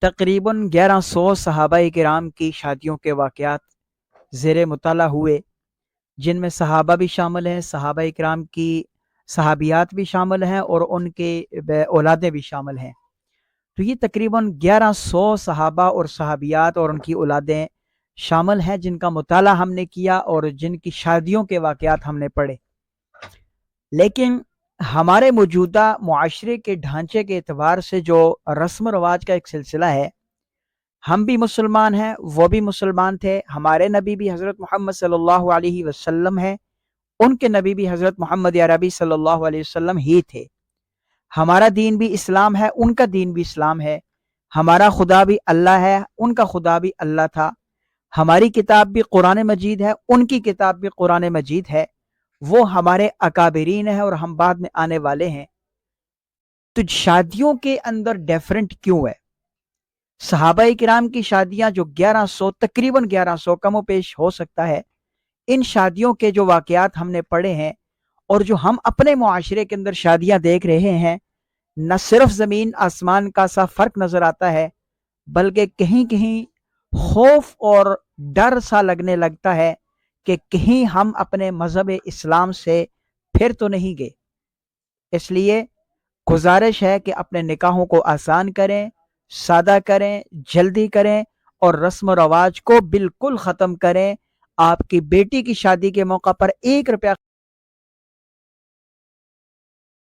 تقریباً 1100 صحابہ کرام کی شادیوں کے واقعات زیر مطالعہ ہوئے، جن میں صحابہ بھی شامل ہیں، صحابہ کرام کی صحابیات بھی شامل ہیں اور ان کے اولادیں بھی شامل ہیں۔ تو یہ تقریباً 1100 صحابہ اور صحابیات اور ان کی اولادیں شامل ہیں، جن کا مطالعہ ہم نے کیا اور جن کی شادیوں کے واقعات ہم نے پڑھے۔ لیکن ہمارے موجودہ معاشرے کے ڈھانچے کے اعتبار سے جو رسم و رواج کا ایک سلسلہ ہے، ہم بھی مسلمان ہیں، وہ بھی مسلمان تھے، ہمارے نبی بھی حضرت محمد صلی اللہ علیہ وسلم ہیں، ان کے نبی بھی حضرت محمد عربی صلی اللہ علیہ وسلم ہی تھے۔ ہمارا دین بھی اسلام ہے، ان کا دین بھی اسلام ہے، ہمارا خدا بھی اللہ ہے، ان کا خدا بھی اللہ تھا، ہماری کتاب بھی قرآن مجید ہے، ان کی کتاب بھی قرآن مجید ہے، وہ ہمارے اکابرین ہیں اور ہم بعد میں آنے والے ہیں۔ تو شادیوں کے اندر ڈیفرنٹ کیوں ہے؟ صحابہ کرام کی شادیاں جو 1100 تقریباً 1100 کم و بیش ہو سکتا ہے، ان شادیوں کے جو واقعات ہم نے پڑھے ہیں اور جو ہم اپنے معاشرے کے اندر شادیاں دیکھ رہے ہیں، نہ صرف زمین آسمان کا سا فرق نظر آتا ہے، بلکہ کہیں کہیں خوف اور ڈر سا لگنے لگتا ہے کہ کہیں ہم اپنے مذہب اسلام سے پھر تو نہیں گئے۔ اس لیے گزارش ہے کہ اپنے نکاحوں کو آسان کریں، سادہ کریں، جلدی کریں اور رسم و رواج کو بالکل ختم کریں۔ آپ کی بیٹی کی شادی کے موقع پر 1 روپیہ